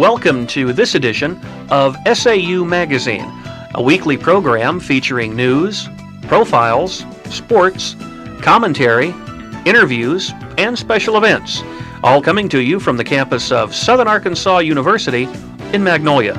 Welcome to this edition of SAU Magazine, a weekly program featuring news, profiles, sports, commentary, interviews, and special events, all coming to you from the campus of Southern Arkansas University in Magnolia.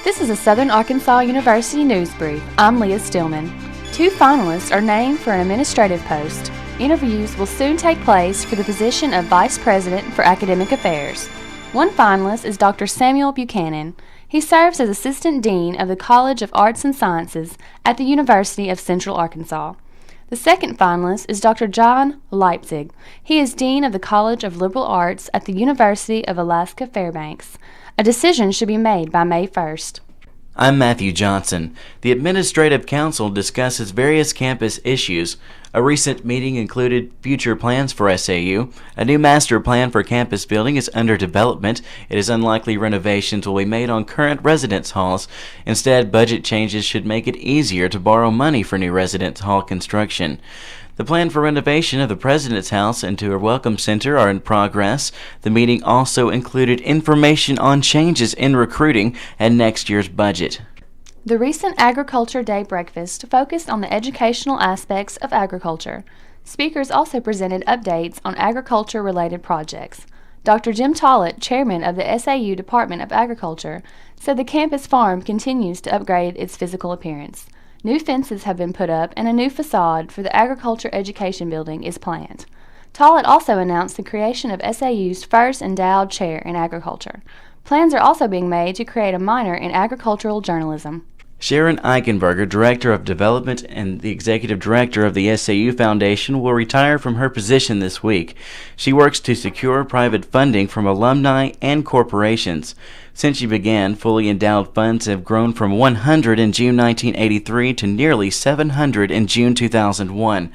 This is a Southern Arkansas University news brief. I'm Leah Steelman. 2 finalists are named for an administrative post. Interviews will soon take place for the position of Vice President for Academic Affairs. One finalist is Dr. Samuel Buchanan. He serves as Assistant Dean of the College of Arts and Sciences at the University of Central Arkansas. The second finalist is Dr. John Leipzig. He is Dean of the College of Liberal Arts at the University of Alaska Fairbanks. A decision should be made by May 1st. I'm Matthew Johnson. The Administrative Council discusses various campus issues. A recent meeting included future plans for SAU. A new master plan for campus building is under development. It is unlikely renovations will be made on current residence halls. Instead, budget changes should make it easier to borrow money for new residence hall construction. The plan for renovation of the President's House into a Welcome Center are in progress. The meeting also included information on changes in recruiting and next year's budget. The recent Agriculture Day breakfast focused on the educational aspects of agriculture. Speakers also presented updates on agriculture-related projects. Dr. Jim Tollett, chairman of the SAU Department of Agriculture, said the campus farm continues to upgrade its physical appearance. New fences have been put up and a new facade for the Agriculture Education Building is planned. Tollett also announced the creation of SAU's first endowed chair in agriculture. Plans are also being made to create a minor in agricultural journalism. Sharon Eichenberger, Director of Development and the Executive Director of the SAU Foundation, will retire from her position this week. She works to secure private funding from alumni and corporations. Since she began, fully endowed funds have grown from 100 in June 1983 to nearly 700 in June 2001.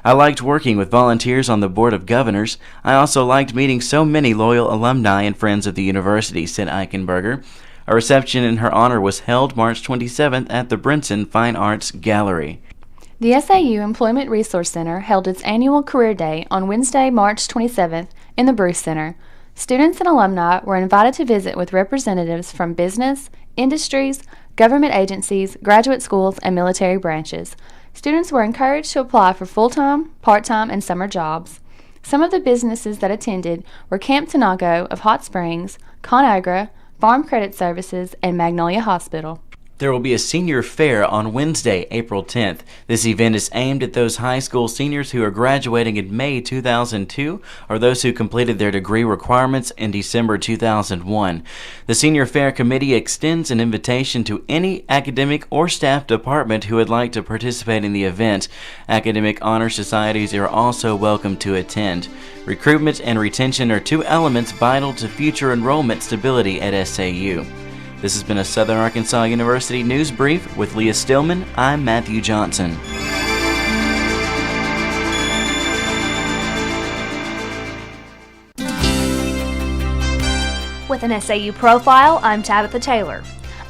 I liked working with volunteers on the Board of Governors. I also liked meeting so many loyal alumni and friends of the university, said Eichenberger. A reception in her honor was held March 27th at the Brinson Fine Arts Gallery. The SAU Employment Resource Center held its annual Career Day on Wednesday, March 27th in the Bruce Center. Students and alumni were invited to visit with representatives from business, industries, government agencies, graduate schools, and military branches. Students were encouraged to apply for full-time, part-time, and summer jobs. Some of the businesses that attended were Camp Tanago of Hot Springs, ConAgra, Farm Credit Services, and Magnolia Hospital. There will be a senior fair on Wednesday, April 10th. This event is aimed at those high school seniors who are graduating in May 2002 or those who completed their degree requirements in December 2001. The Senior Fair Committee extends an invitation to any academic or staff department who would like to participate in the event. Academic honor societies are also welcome to attend. Recruitment and retention are 2 elements vital to future enrollment stability at SAU. This has been a Southern Arkansas University News Brief with Leah Steelman. I'm Matthew Johnson. With an SAU profile, I'm Tabitha Taylor.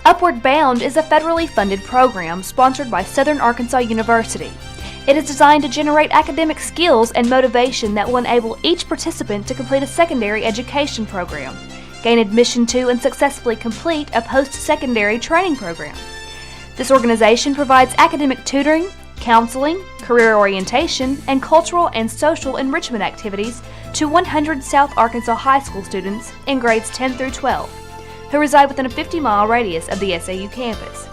Upward Bound is a federally funded program sponsored by Southern Arkansas University. It is designed to generate academic skills and motivation that will enable each participant to complete a secondary education program, gain admission to and successfully complete a post-secondary training program. This organization provides academic tutoring, counseling, career orientation, and cultural and social enrichment activities to 100 South Arkansas high school students in grades 10 through 12 who reside within a 50-mile radius of the SAU campus.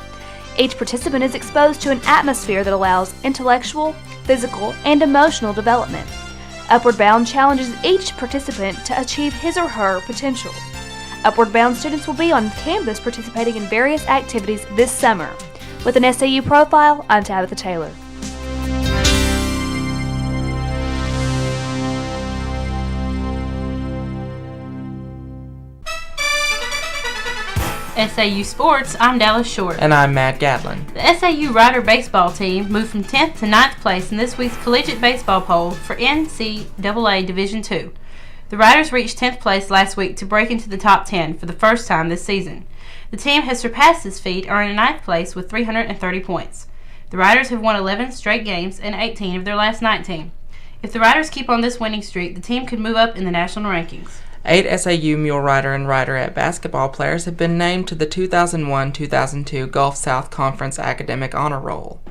Each participant is exposed to an atmosphere that allows intellectual, physical, and emotional development. Upward Bound challenges each participant to achieve his or her potential. Upward Bound students will be on campus participating in various activities this summer. With an SAU profile, I'm Tabitha Taylor. SAU Sports, I'm Dallas Short. And I'm Matt Gatlin. The SAU Rider baseball team moved from 10th to 9th place in this week's collegiate baseball poll for NCAA Division II. The Riders reached 10th place last week to break into the top 10 for the first time this season. The team has surpassed this feat, earning 9th place with 330 points. The Riders have won 11 straight games and 18 of their last 19. If the Riders keep on this winning streak, the team could move up in the national rankings. 8 SAU Mule Rider and Riderette basketball players have been named to the 2001-2002 Gulf South Conference Academic Honor Roll.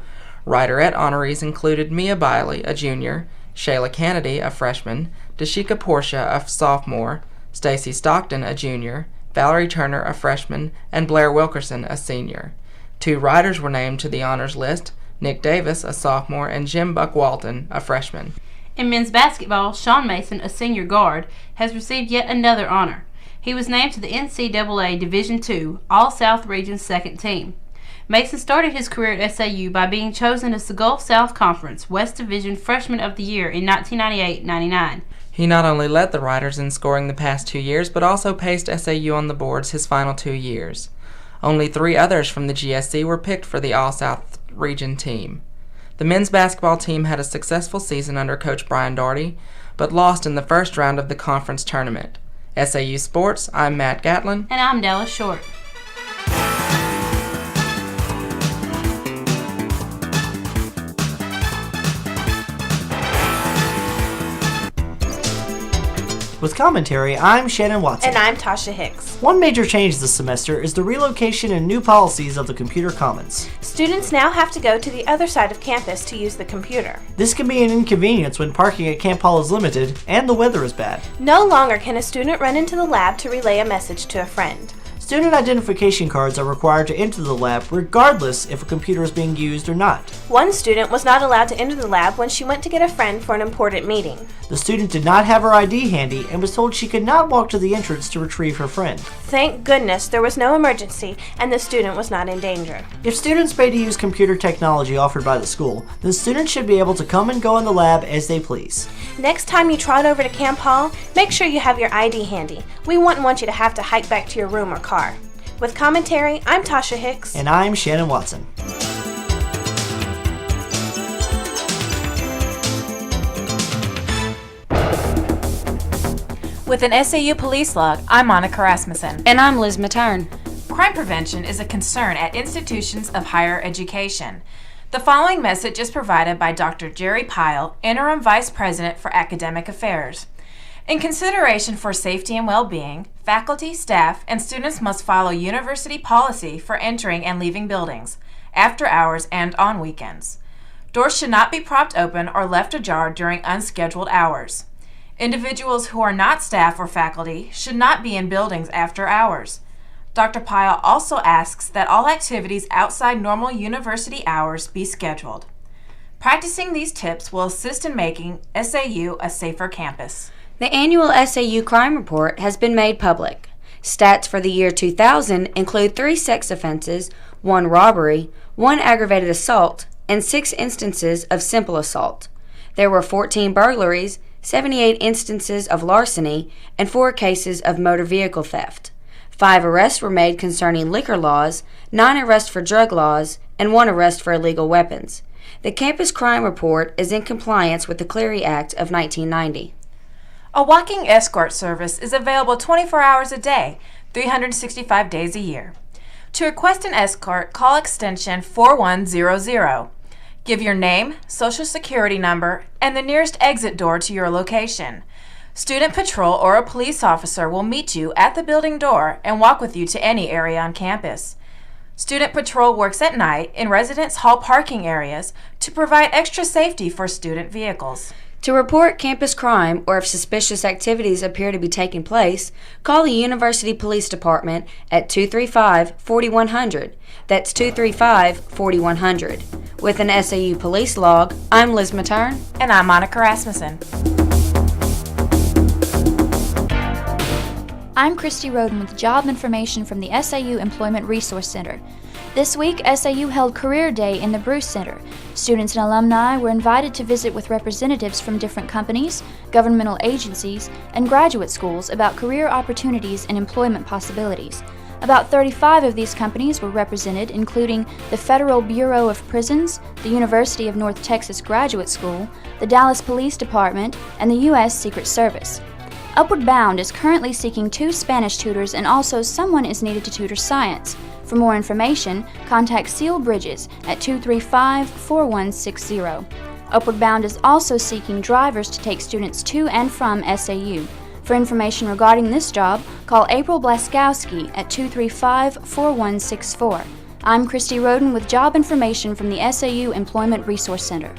Riderette honorees included Mia Biley, a junior, Shayla Kennedy, a freshman, Dashika Portia, a sophomore, Stacy Stockton, a junior, Valerie Turner, a freshman, and Blair Wilkerson, a senior. 2 riders were named to the honors list, Nick Davis, a sophomore, and Jim Buck Walton, a freshman. In men's basketball, Sean Mason, a senior guard, has received yet another honor. He was named to the NCAA Division II All-South Region's second team. Mason started his career at SAU by being chosen as the Gulf South Conference West Division Freshman of the Year in 1998-99. He not only led the Riders in scoring the past 2 years, but also paced SAU on the boards his final 2 years. Only 3 others from the GSC were picked for the All-South Region team. The men's basketball team had a successful season under Coach Brian Daugherty, but lost in the first round of the conference tournament. SAU Sports, I'm Matt Gatlin. And I'm Dallas Short. With commentary, I'm Shannon Watson. And I'm Tasha Hicks. One major change this semester is the relocation and new policies of the Computer Commons. Students now have to go to the other side of campus to use the computer. This can be an inconvenience when parking at Camp Hall is limited and the weather is bad. No longer can a student run into the lab to relay a message to a friend. Student identification cards are required to enter the lab regardless if a computer is being used or not. One student was not allowed to enter the lab when she went to get a friend for an important meeting. The student did not have her ID handy and was told she could not walk to the entrance to retrieve her friend. Thank goodness there was no emergency and the student was not in danger. If students pay to use computer technology offered by the school, then students should be able to come and go in the lab as they please. Next time you trot over to Camp Hall, make sure you have your ID handy. We wouldn't want you to have to hike back to your room or car. With commentary, I'm Tasha Hicks. And I'm Shannon Watson. With an SAU police log, I'm Monica Rasmussen. And I'm Liz Mattern. Crime prevention is a concern at institutions of higher education. The following message is provided by Dr. Jerry Pyle, Interim Vice President for Academic Affairs. In consideration for safety and well-being, faculty, staff, and students must follow university policy for entering and leaving buildings, after hours and on weekends. Doors should not be propped open or left ajar during unscheduled hours. Individuals who are not staff or faculty should not be in buildings after hours. Dr. Pyle also asks that all activities outside normal university hours be scheduled. Practicing these tips will assist in making SAU a safer campus. The annual SAU crime report has been made public. Stats for the year 2000 include 3 sex offenses, 1 robbery, 1 aggravated assault, and 6 instances of simple assault. There were 14 burglaries, 78 instances of larceny, and 4 cases of motor vehicle theft. 5 arrests were made concerning liquor laws, 9 arrests for drug laws, and 1 arrest for illegal weapons. The campus crime report is in compliance with the Clery Act of 1990. A walking escort service is available 24 hours a day, 365 days a year. To request an escort, call extension 4100. Give your name, social security number, and the nearest exit door to your location. Student patrol or a police officer will meet you at the building door and walk with you to any area on campus. Student patrol works at night in residence hall parking areas to provide extra safety for student vehicles. To report campus crime or if suspicious activities appear to be taking place, call the University Police Department at 235-4100. That's 235-4100. With an SAU police log, I'm Liz Mattern. And I'm Monica Rasmussen. I'm Christie Roden with job information from the SAU Employment Resource Center. This week, SAU held Career Day in the Bruce Center. Students and alumni were invited to visit with representatives from different companies, governmental agencies, and graduate schools about career opportunities and employment possibilities. About 35 of these companies were represented, including the Federal Bureau of Prisons, the University of North Texas Graduate School, the Dallas Police Department, and the U.S. Secret Service. Upward Bound is currently seeking 2 Spanish tutors, and also someone is needed to tutor science. For more information, contact Seal Bridges at 235-4160. Upward Bound is also seeking drivers to take students to and from SAU. For information regarding this job, call April Blaskowski at 235-4164. I'm Christie Roden with job information from the SAU Employment Resource Center.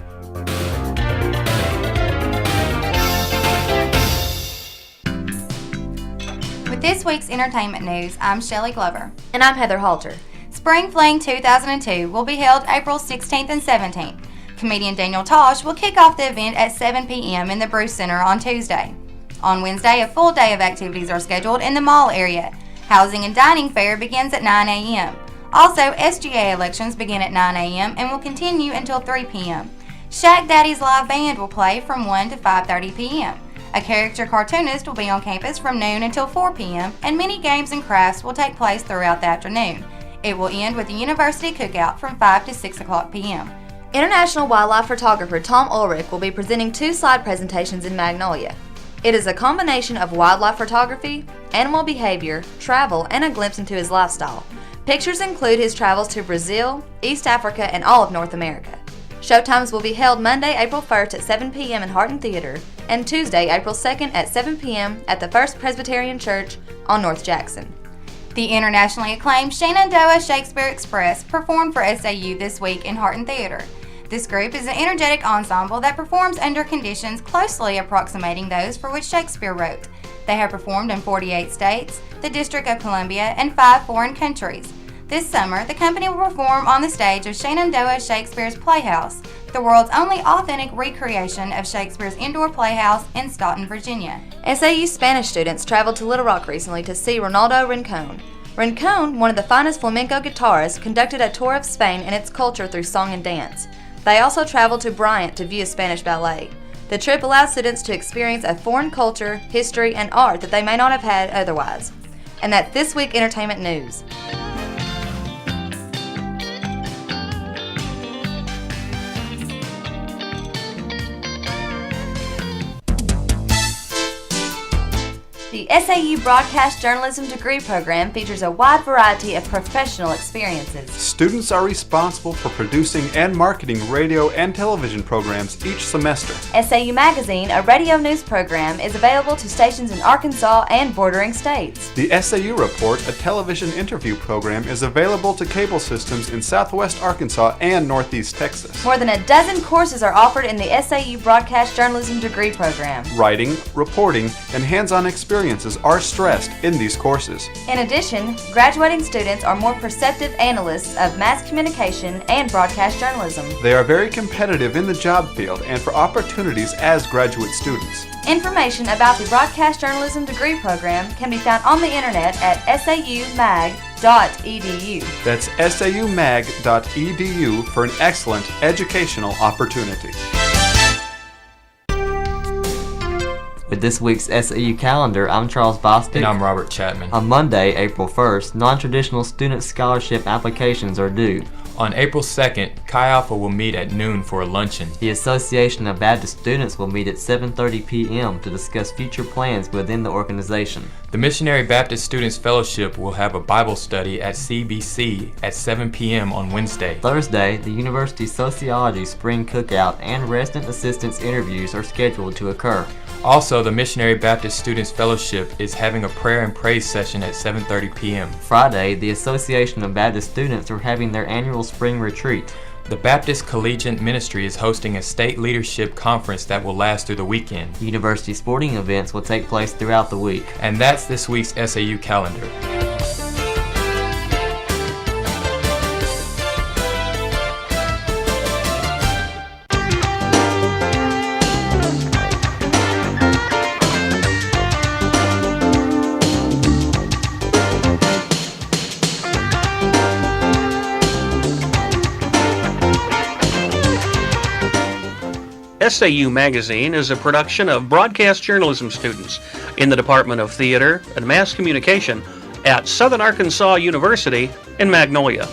With this week's entertainment news, I'm Shelley Glover. And I'm Heather Halter. Spring Fling 2002 will be held April 16th and 17th. Comedian Daniel Tosh will kick off the event at 7 p.m. in the Bruce Center on Tuesday. On Wednesday, a full day of activities are scheduled in the mall area. Housing and dining fair begins at 9 a.m. Also, SGA elections begin at 9 a.m. and will continue until 3 p.m. Shaq Daddy's live band will play from 1 to 5:30 p.m. A character cartoonist will be on campus from noon until 4 p.m., and many games and crafts will take place throughout the afternoon. It will end with a university cookout from 5 to 6 o'clock p.m. International wildlife photographer Tom Ulrich will be presenting 2 slide presentations in Magnolia. It is a combination of wildlife photography, animal behavior, travel, and a glimpse into his lifestyle. Pictures include his travels to Brazil, East Africa, and all of North America. Showtimes will be held Monday, April 1st at 7 p.m. in Hardin Theater and Tuesday, April 2nd at 7 p.m. at the First Presbyterian Church on North Jackson. The internationally acclaimed Shenandoah Shakespeare Express performed for SAU this week in Hardin Theater. This group is an energetic ensemble that performs under conditions closely approximating those for which Shakespeare wrote. They have performed in 48 states, the District of Columbia, and 5 foreign countries. This summer, the company will perform on the stage of Shenandoah Shakespeare's Playhouse, the world's only authentic recreation of Shakespeare's indoor playhouse in Staunton, Virginia. SAU Spanish students traveled to Little Rock recently to see Ronaldo Rincon. Rincon, one of the finest flamenco guitarists, conducted a tour of Spain and its culture through song and dance. They also traveled to Bryant to view a Spanish ballet. The trip allows students to experience a foreign culture, history, and art that they may not have had otherwise. And that's This Week Entertainment News. The SAU Broadcast Journalism degree program features a wide variety of professional experiences. Students are responsible for producing and marketing radio and television programs each semester. SAU Magazine, a radio news program, is available to stations in Arkansas and bordering states. The SAU Report, a television interview program, is available to cable systems in Southwest Arkansas and Northeast Texas. More than a dozen courses are offered in the SAU Broadcast Journalism degree program. Writing, reporting, and hands-on experiences are stressed in these courses. In addition, graduating students are more perceptive analysts of mass communication and broadcast journalism. They are very competitive in the job field and for opportunities as graduate students. Information about the Broadcast Journalism degree program can be found on the internet at saumag.edu. That's saumag.edu for an excellent educational opportunity. With this week's SAU calendar, I'm Charles Bostick. And I'm Robert Chatman. On Monday, April 1st, non-traditional student scholarship applications are due. On April 2nd, Chi Alpha will meet at noon for a luncheon. The Association of Baptist Students will meet at 7:30 p.m. to discuss future plans within the organization. The Missionary Baptist Students Fellowship will have a Bible study at CBC at 7 p.m. on Wednesday. Thursday, the University Sociology Spring Cookout and Resident Assistants interviews are scheduled to occur. Also, the Missionary Baptist Students Fellowship is having a prayer and praise session at 7:30 p.m. Friday, the Association of Baptist Students are having their annual spring retreat. The Baptist Collegiate Ministry is hosting a state leadership conference that will last through the weekend. University sporting events will take place throughout the week. And that's this week's SAU calendar. SAU Magazine is a production of broadcast journalism students in the Department of Theater and Mass Communication at Southern Arkansas University in Magnolia.